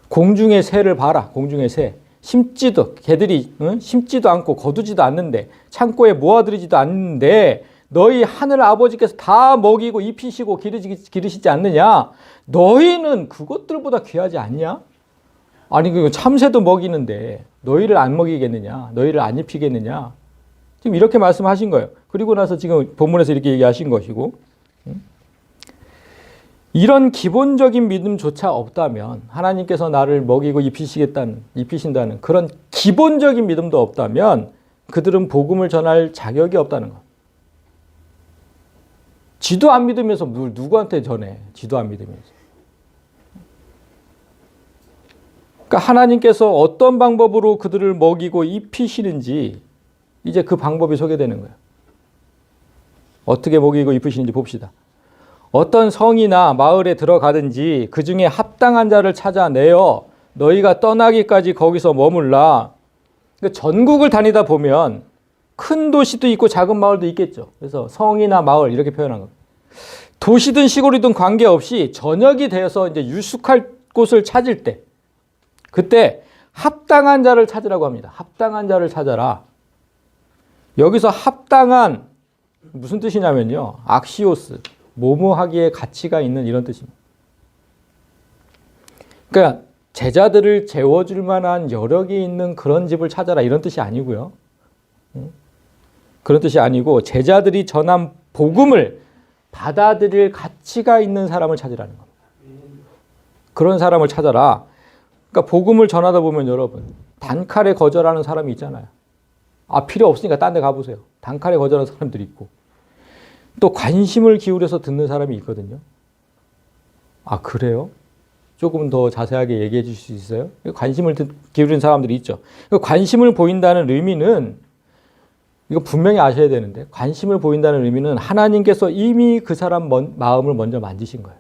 공중의 새를 봐라. 공중의 새. 심지도 개들이 심지도 않고 거두지도 않는데 창고에 모아들이지도 않는데 너희 하늘 아버지께서 다 먹이고 입히시고 기르시지 않느냐? 너희는 그것들보다 귀하지 않냐? 아니 그 참새도 먹이는데 너희를 안 먹이겠느냐? 너희를 안 입히겠느냐? 지금 이렇게 말씀하신 거예요. 그리고 나서 지금 본문에서 이렇게 얘기하신 것이고, 이런 기본적인 믿음조차 없다면, 하나님께서 나를 먹이고 입히신다는 그런 기본적인 믿음도 없다면 그들은 복음을 전할 자격이 없다는 것. 지도 안 믿으면서 누구한테 전해? 지도 안 믿으면서. 그러니까 하나님께서 어떤 방법으로 그들을 먹이고 입히시는지 이제 그 방법이 소개되는 거예요. 어떻게 먹이고 입히시는지 봅시다. 어떤 성이나 마을에 들어가든지 그 중에 합당한 자를 찾아내어 너희가 떠나기까지 거기서 머물라. 그러니까 전국을 다니다 보면 큰 도시도 있고 작은 마을도 있겠죠. 그래서 성이나 마을 이렇게 표현한 겁니다. 도시든 시골이든 관계없이 저녁이 되어서 이제 유숙할 곳을 찾을 때 그때 합당한 자를 찾으라고 합니다. 합당한 자를 찾아라. 여기서 합당한 무슨 뜻이냐면요. 악시오스, 모모하기에 가치가 있는 이런 뜻입니다. 그러니까 제자들을 재워줄 만한 여력이 있는 그런 집을 찾아라 이런 뜻이 아니고요. 그런 뜻이 아니고 제자들이 전한 복음을 받아들일 가치가 있는 사람을 찾으라는 겁니다. 그런 사람을 찾아라. 그러니까 복음을 전하다 보면 여러분 단칼에 거절하는 사람이 있잖아요. 아 필요 없으니까 딴 데 가보세요. 단칼에 거절하는 사람들이 있고 또 관심을 기울여서 듣는 사람이 있거든요. 아 그래요? 조금 더 자세하게 얘기해 주실 수 있어요? 관심을 기울이는 사람들이 있죠. 관심을 보인다는 의미는 이거 분명히 아셔야 되는데 관심을 보인다는 의미는 하나님께서 이미 그 사람 마음을 먼저 만지신 거예요.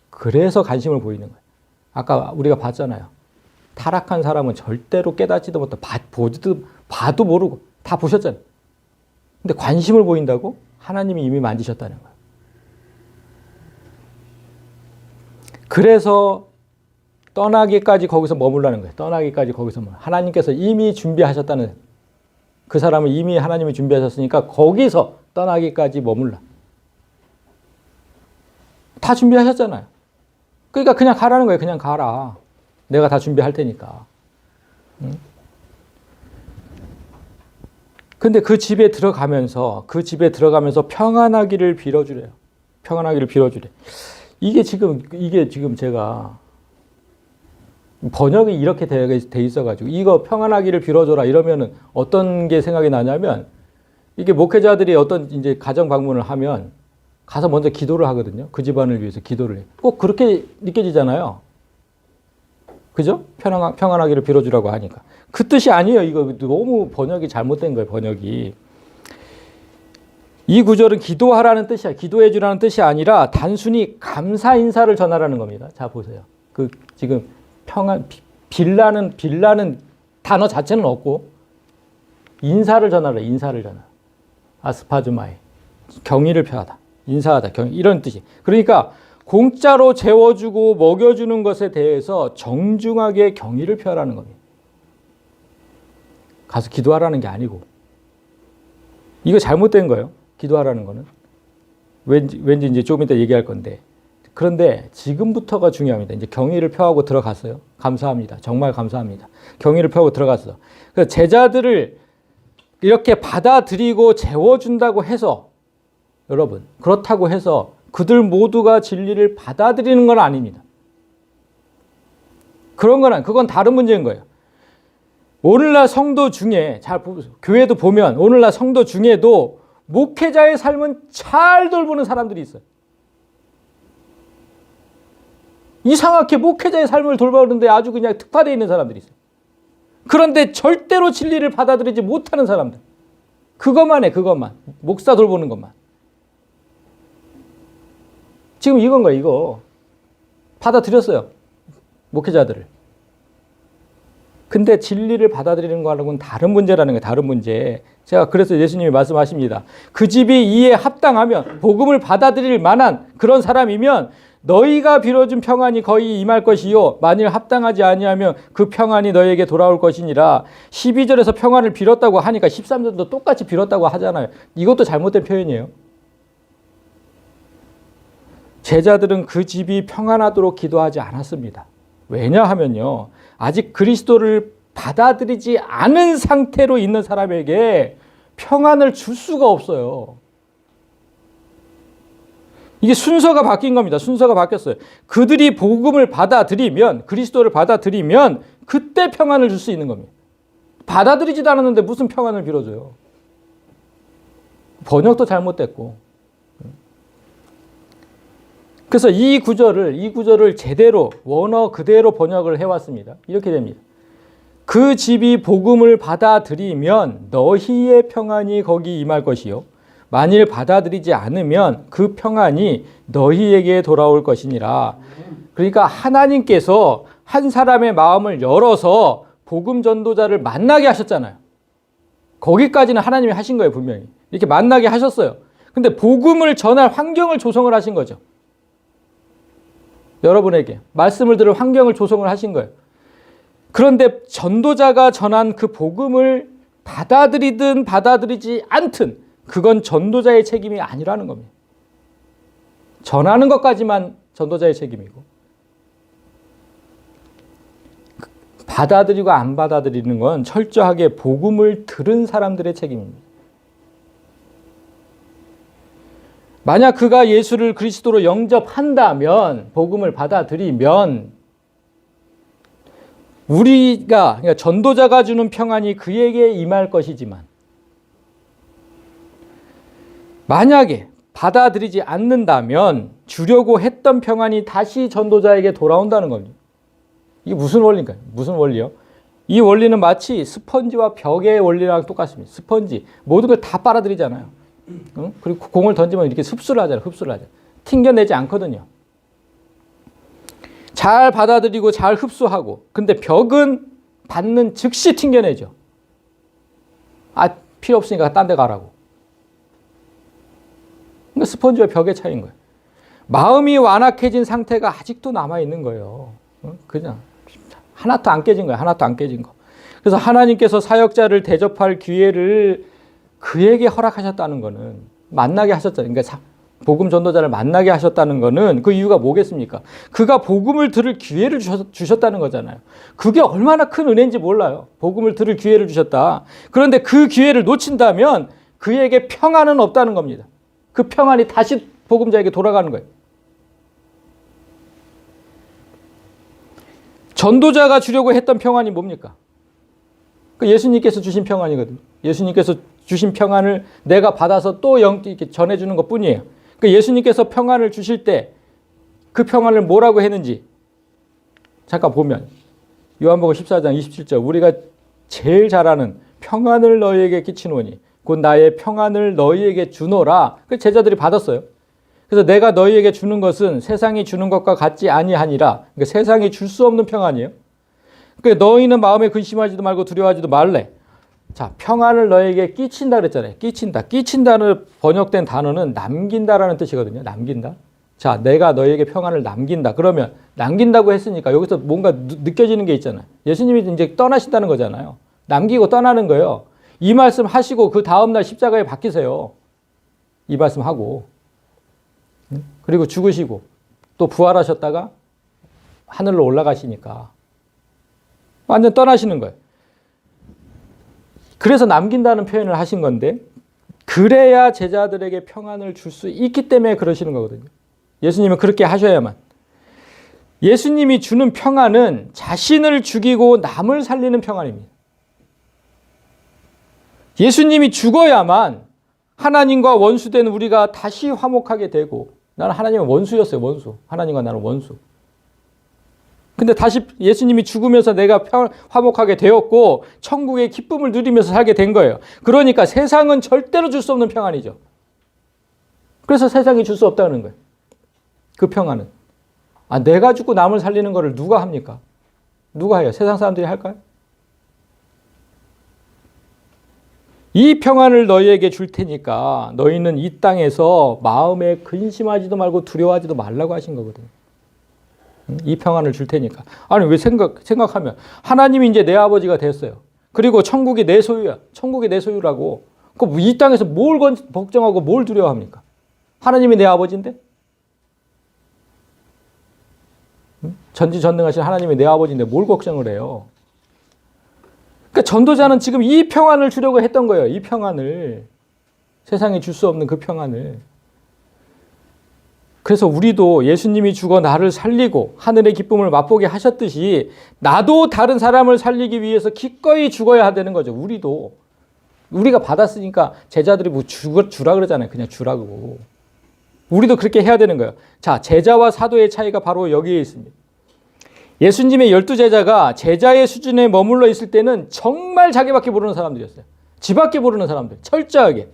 그래서 관심을 보이는 거예요. 아까 우리가 봤잖아요. 타락한 사람은 절대로 깨닫지도 못하고 봐도 모르고 다 보셨잖아요. 근데 관심을 보인다고? 하나님이 이미 만지셨다는 거예요. 그래서 떠나기까지 거기서 머물라는 거예요. 떠나기까지 거기서 하나님께서 이미 준비하셨다는 그 사람을 이미 하나님이 준비하셨으니까 거기서 떠나기까지 머물라. 다 준비하셨잖아요. 그러니까 그냥 가라는 거예요. 그냥 가라. 내가 다 준비할 테니까. 근데 그 집에 들어가면서 평안하기를 빌어주래요. 평안하기를 빌어주래. 이게 지금 제가 번역이 이렇게 돼 있어가지고 이거 평안하기를 빌어줘라 이러면은 어떤 게 생각이 나냐면 이게 목회자들이 어떤 이제 가정 방문을 하면 가서 먼저 기도를 하거든요. 그 집안을 위해서 기도를 해요. 꼭 그렇게 느껴지잖아요. 그죠? 평안하기를 빌어주라고 하니까. 그 뜻이 아니에요. 이거 너무 번역이 잘못된 거예요. 번역이. 이 구절은 기도하라는 뜻이야. 기도해 주라는 뜻이 아니라 단순히 감사 인사를 전하라는 겁니다. 자 보세요. 그 지금 빌라는 단어 자체는 없고 인사를 전하라. 인사를 전하라. 아스파즈마이. 경의를 표하다. 인사하다. 경의. 이런 뜻이. 그러니까 공짜로 재워주고 먹여주는 것에 대해서 정중하게 경의를 표하라는 겁니다. 가서 기도하라는 게 아니고. 이거 잘못된 거예요. 기도하라는 거는. 왠지 이제 조금 이따 얘기할 건데. 그런데 지금부터가 중요합니다. 이제 경의를 표하고 들어갔어요. 감사합니다. 정말 감사합니다. 경의를 표하고 들어갔어. 그래서 제자들을 이렇게 받아들이고 재워준다고 해서 여러분 그렇다고 해서 그들 모두가 진리를 받아들이는 건 아닙니다. 그런 건 그건 다른 문제인 거예요. 오늘날 성도 중에 교회도 보면 오늘날 성도 중에도 목회자의 삶은 잘 돌보는 사람들이 있어요. 이상하게 목회자의 삶을 돌보는데 아주 그냥 특화되어 있는 사람들이 있어요. 그런데 절대로 진리를 받아들이지 못하는 사람들. 그것만 해, 그것만. 목사 돌보는 것만. 지금 이건 거예요, 이거. 받아들였어요. 목회자들을. 근데 진리를 받아들이는 거하고는 다른 문제라는 거예요, 다른 문제. 제가 그래서 예수님이 말씀하십니다. 그 집이 이에 합당하면, 복음을 받아들일 만한 그런 사람이면 너희가 빌어준 평안이 거의 임할 것이요 만일 합당하지 아니하면 그 평안이 너희에게 돌아올 것이니라. 12절에서 평안을 빌었다고 하니까 13절도 똑같이 빌었다고 하잖아요. 이것도 잘못된 표현이에요. 제자들은 그 집이 평안하도록 기도하지 않았습니다. 왜냐하면요, 아직 그리스도를 받아들이지 않은 상태로 있는 사람에게 평안을 줄 수가 없어요. 이게 순서가 바뀐 겁니다. 순서가 바뀌었어요. 그들이 복음을 받아들이면, 그리스도를 받아들이면 그때 평안을 줄 수 있는 겁니다. 받아들이지도 않았는데 무슨 평안을 빌어줘요. 번역도 잘못됐고. 그래서 이 구절을 제대로 원어 그대로 번역을 해왔습니다. 이렇게 됩니다. 그 집이 복음을 받아들이면 너희의 평안이 거기 임할 것이요 만일 받아들이지 않으면 그 평안이 너희에게 돌아올 것이니라. 그러니까 하나님께서 한 사람의 마음을 열어서 복음 전도자를 만나게 하셨잖아요. 거기까지는 하나님이 하신 거예요, 분명히. 이렇게 만나게 하셨어요. 근데 복음을 전할 환경을 조성을 하신 거죠. 여러분에게 말씀을 들을 환경을 조성을 하신 거예요. 그런데 전도자가 전한 그 복음을 받아들이든 받아들이지 않든 그건 전도자의 책임이 아니라는 겁니다. 전하는 것까지만 전도자의 책임이고 받아들이고 안 받아들이는 건 철저하게 복음을 들은 사람들의 책임입니다. 만약 그가 예수를 그리스도로 영접한다면, 복음을 받아들이면 그러니까 전도자가 주는 평안이 그에게 임할 것이지만 만약에 받아들이지 않는다면 주려고 했던 평안이 다시 전도자에게 돌아온다는 겁니다. 이게 무슨 원리인가요? 무슨 원리요? 이 원리는 마치 스펀지와 벽의 원리랑 똑같습니다. 스펀지 모든 걸 다 빨아들이잖아요. 그리고 공을 던지면 이렇게 흡수를 하잖아요. 튕겨내지 않거든요. 잘 받아들이고 잘 흡수하고, 근데 벽은 받는 즉시 튕겨내죠. 필요 없으니까 딴 데 가라고. 그러니까 스펀지와 벽의 차이인 거예요. 마음이 완악해진 상태가 아직도 남아있는 거예요. 그냥 하나도 안 깨진 거예요. 하나도 안 깨진 거. 그래서 하나님께서 사역자를 대접할 기회를 그에게 허락하셨다는 거는, 만나게 하셨잖아요. 그러니까 복음 전도자를 만나게 하셨다는 거는 그 이유가 뭐겠습니까? 그가 복음을 들을 기회를 주셨다는 거잖아요. 그게 얼마나 큰 은혜인지 몰라요. 복음을 들을 기회를 주셨다. 그런데 그 기회를 놓친다면 그에게 평안은 없다는 겁니다. 그 평안이 다시 복음자에게 돌아가는 거예요. 전도자가 주려고 했던 평안이 뭡니까? 예수님께서 주신 평안이거든요. 예수님께서 주신 평안을 내가 받아서 또 이렇게 전해주는 것 뿐이에요. 예수님께서 평안을 주실 때 그 평안을 뭐라고 했는지 잠깐 보면 요한복음 14장 27절, 우리가 제일 잘 아는 평안을 너희에게 끼치노니 곧 나의 평안을 너희에게 주노라. 제자들이 받았어요. 그래서 내가 너희에게 주는 것은 세상이 주는 것과 같지 아니하니라. 그러니까 세상이 줄 수 없는 평안이에요. 그러니까 너희는 마음에 근심하지도 말고 두려워하지도 말래. 자, 평안을 너에게 끼친다 그랬잖아요. 끼친다는 번역된 단어는 남긴다라는 뜻이거든요. 남긴다. 자, 내가 너에게 평안을 남긴다. 그러면 남긴다고 했으니까 여기서 뭔가 느껴지는 게 있잖아요. 예수님이 이제 떠나신다는 거잖아요. 남기고 떠나는 거예요. 이 말씀 하시고 그 다음날 십자가에 박히세요. 이 말씀 하고. 그리고 죽으시고 또 부활하셨다가 하늘로 올라가시니까 완전 떠나시는 거예요. 그래서 남긴다는 표현을 하신 건데, 그래야 제자들에게 평안을 줄 수 있기 때문에 그러시는 거거든요. 예수님은 그렇게 하셔야만. 예수님이 주는 평안은 자신을 죽이고 남을 살리는 평안입니다. 예수님이 죽어야만 하나님과 원수된 우리가 다시 화목하게 되고, 나는 하나님의 원수였어요. 원수. 하나님과 나는 원수. 근데 다시 예수님이 죽으면서 내가 화목하게 되었고 천국의 기쁨을 누리면서 살게 된 거예요. 그러니까 세상은 절대로 줄 수 없는 평안이죠. 그래서 세상이 줄 수 없다는 거예요. 그 평안은. 내가 죽고 남을 살리는 거를 누가 합니까? 누가 해요? 세상 사람들이 할까요? 이 평안을 너희에게 줄 테니까 너희는 이 땅에서 마음에 근심하지도 말고 두려워하지도 말라고 하신 거거든요. 이 평안을 줄 테니까. 아니, 왜 생각하면 하나님이 이제 내 아버지가 됐어요. 그리고 천국이 내 소유야. 천국이 내 소유라고. 그 이 땅에서 뭘 걱정하고 뭘 두려워합니까? 하나님이 내 아버지인데? 전지전능하신 하나님이 내 아버지인데 뭘 걱정을 해요? 그러니까 전도자는 지금 이 평안을 주려고 했던 거예요. 이 평안을. 세상에 줄 수 없는 그 평안을. 그래서 우리도 예수님이 죽어 나를 살리고 하늘의 기쁨을 맛보게 하셨듯이 나도 다른 사람을 살리기 위해서 기꺼이 죽어야 되는 거죠. 우리가 받았으니까 제자들이 뭐 주라 그러잖아요. 그냥 주라고. 우리도 그렇게 해야 되는 거예요. 자, 제자와 사도의 차이가 바로 여기에 있습니다. 예수님의 12제자가 제자의 수준에 머물러 있을 때는 정말 자기밖에 모르는 사람들이었어요. 지밖에 모르는 사람들. 철저하게.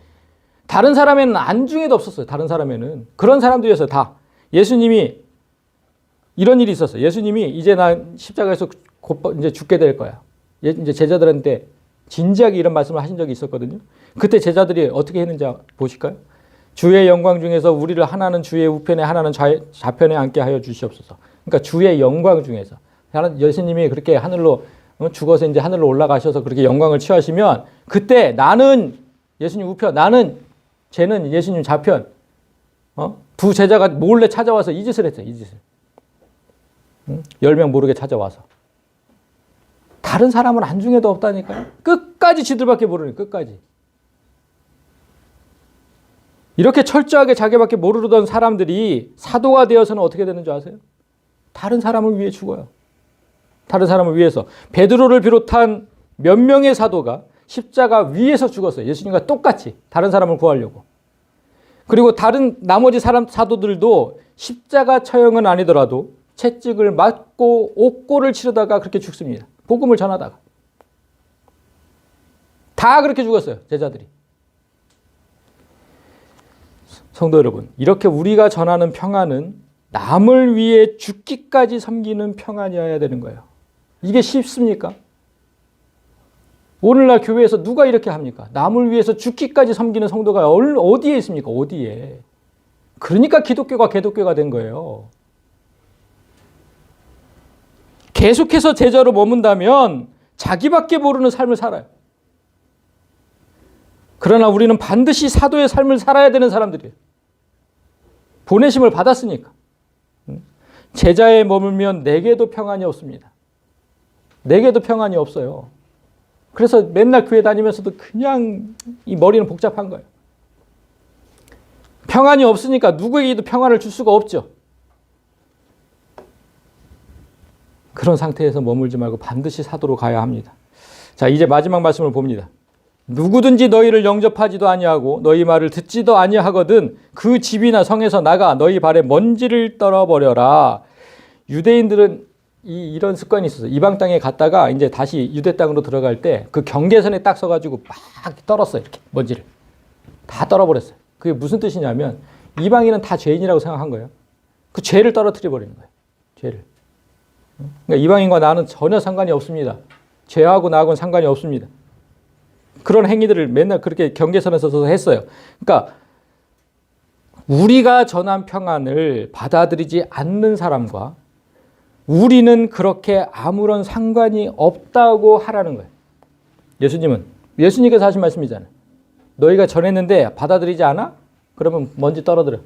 다른 사람에는 안중에도 없었어요. 다른 사람에는. 그런 사람들이었어요. 다. 예수님이 이런 일이 있었어요. 예수님이 이제 나 십자가에서 이제 죽게 될 거야. 이제 제자들한테 진지하게 이런 말씀을 하신 적이 있었거든요. 그때 제자들이 어떻게 했는지 보실까요? 주의 영광 중에서 우리를 하나는 주의 우편에 하나는 좌편에 앉게 하여 주시옵소서. 그러니까 주의 영광 중에서. 예수님이 그렇게 하늘로 죽어서 이제 하늘로 올라가셔서 그렇게 영광을 취하시면 그때 나는 예수님 우편, 쟤는 예수님 좌편, 두 제자가 몰래 찾아와서 이 짓을 했어요. 이 짓을. 10명 모르게 찾아와서. 다른 사람은 안중에도 없다니까요. 끝까지 지들밖에 모르는 끝까지. 이렇게 철저하게 자기밖에 모르던 사람들이 사도가 되어서는 어떻게 되는 줄 아세요? 다른 사람을 위해 죽어요. 다른 사람을 위해서. 베드로를 비롯한 몇 명의 사도가 십자가 위에서 죽었어요. 예수님과 똑같이 다른 사람을 구하려고. 그리고 다른 나머지 사도들도 십자가 처형은 아니더라도 채찍을 맞고 옥고를 치르다가 그렇게 죽습니다. 복음을 전하다가. 다 그렇게 죽었어요. 제자들이. 성도 여러분, 이렇게 우리가 전하는 평안은 남을 위해 죽기까지 섬기는 평안이어야 되는 거예요. 이게 쉽습니까? 오늘날 교회에서 누가 이렇게 합니까? 남을 위해서 죽기까지 섬기는 성도가 어디에 있습니까? 어디에? 그러니까 기독교가 개독교가 된 거예요. 계속해서 제자로 머문다면 자기밖에 모르는 삶을 살아요. 그러나 우리는 반드시 사도의 삶을 살아야 되는 사람들이에요. 보내심을 받았으니까. 제자에 머물면 내게도 평안이 없습니다. 내게도 평안이 없어요. 그래서 맨날 교회 다니면서도 그냥 이 머리는 복잡한 거예요. 평안이 없으니까 누구에게도 평안을 줄 수가 없죠. 그런 상태에서 머물지 말고 반드시 사도로 가야 합니다. 자, 이제 마지막 말씀을 봅니다. 누구든지 너희를 영접하지도 아니하고 너희 말을 듣지도 아니하거든 그 집이나 성에서 나가 너희 발에 먼지를 떨어버려라. 유대인들은 이런 습관이 있었어요. 이방 땅에 갔다가 이제 다시 유대 땅으로 들어갈 때 그 경계선에 딱 서가지고 막 떨었어요. 이렇게 먼지를 다 떨어버렸어요. 그게 무슨 뜻이냐면 이방인은 다 죄인이라고 생각한 거예요. 그 죄를 떨어뜨려 버리는 거예요. 죄를. 그러니까 이방인과 나는 전혀 상관이 없습니다. 죄하고 나하고는 상관이 없습니다. 그런 행위들을 맨날 그렇게 경계선에 서서 했어요. 그러니까 우리가 전한 평안을 받아들이지 않는 사람과 우리는 그렇게 아무런 상관이 없다고 하라는 거예요. 예수님께서 하신 말씀이잖아요. 너희가 전했는데 받아들이지 않아? 그러면 먼지 떨어뜨려.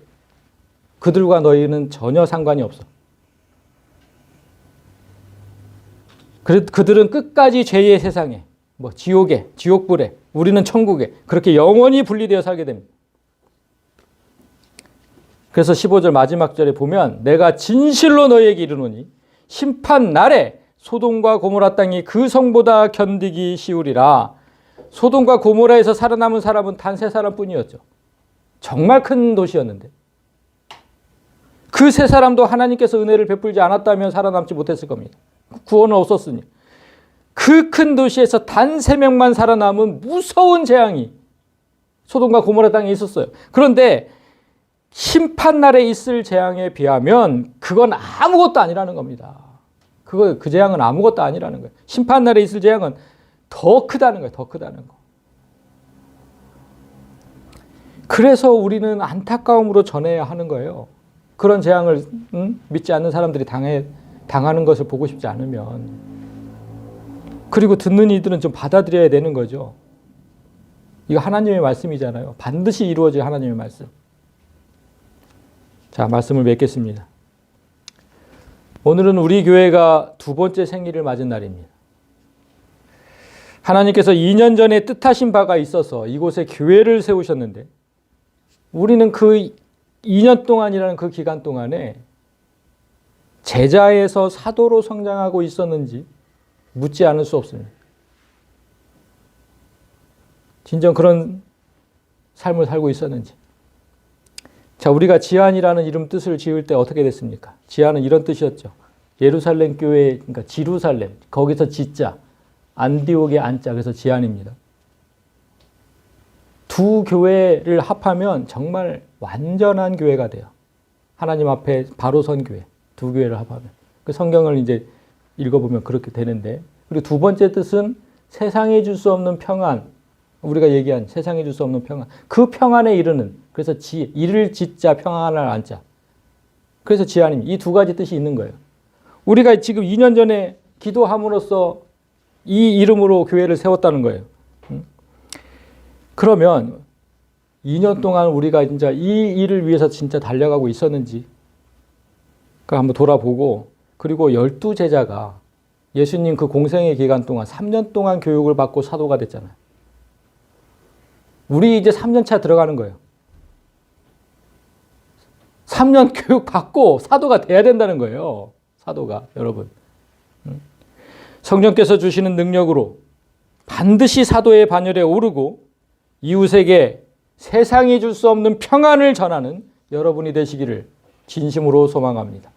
그들과 너희는 전혀 상관이 없어. 그들은 끝까지 죄의 세상에, 지옥에, 지옥불에, 우리는 천국에 그렇게 영원히 분리되어 살게 됩니다. 그래서 15절 마지막 절에 보면 내가 진실로 너희에게 이르노니 심판 날에 소돔과 고모라 땅이 그 성보다 견디기 쉬우리라. 소돔과 고모라에서 살아남은 사람은 단 3사람뿐이었죠. 정말 큰 도시였는데 그 3사람도 하나님께서 은혜를 베풀지 않았다면 살아남지 못했을 겁니다. 구원은 없었으니. 그 큰 도시에서 단 3명만 살아남은 무서운 재앙이 소돔과 고모라 땅에 있었어요. 그런데 심판날에 있을 재앙에 비하면 그건 아무것도 아니라는 겁니다. 그 재앙은 아무것도 아니라는 거예요. 심판날에 있을 재앙은 더 크다는 거예요. 더 크다는 거. 그래서 우리는 안타까움으로 전해야 하는 거예요. 그런 재앙을 믿지 않는 사람들이 당하는 것을 보고 싶지 않으면. 그리고 듣는 이들은 좀 받아들여야 되는 거죠. 이거 하나님의 말씀이잖아요. 반드시 이루어질 하나님의 말씀. 자, 말씀을 맺겠습니다. 오늘은 우리 교회가 2번째 생일을 맞은 날입니다. 하나님께서 2년 전에 뜻하신 바가 있어서 이곳에 교회를 세우셨는데 우리는 그 2년 동안이라는 그 기간 동안에 제자에서 사도로 성장하고 있었는지 묻지 않을 수 없습니다. 진정 그런 삶을 살고 있었는지. 자, 우리가 지안이라는 이름 뜻을 지을 때 어떻게 됐습니까? 지안은 이런 뜻이었죠. 예루살렘 교회, 그러니까 지루살렘, 거기서 지자, 안디옥의 안자, 그래서 지안입니다. 2 교회를 합하면 정말 완전한 교회가 돼요. 하나님 앞에 바로 선 교회, 2 교회를 합하면. 그 성경을 이제 읽어보면 그렇게 되는데, 그리고 2번째 뜻은 세상에 줄 수 없는 평안, 우리가 얘기한 세상에 줄 수 없는 평안, 그 평안에 이르는, 그래서 이를 짓자 평안을 안자, 그래서 지안입니다. 이 2가지 뜻이 있는 거예요. 우리가 지금 2년 전에 기도함으로써 이 이름으로 교회를 세웠다는 거예요. 그러면 2년 동안 우리가 진짜 이 일을 위해서 진짜 달려가고 있었는지 한번 돌아보고, 그리고 12제자가 예수님 그 공생의 기간 동안 3년 동안 교육을 받고 사도가 됐잖아요. 우리 이제 3년 차 들어가는 거예요. 3년 교육 받고 사도가 돼야 된다는 거예요. 사도가, 여러분. 성령께서 주시는 능력으로 반드시 사도의 반열에 오르고 이웃에게 세상이 줄 수 없는 평안을 전하는 여러분이 되시기를 진심으로 소망합니다.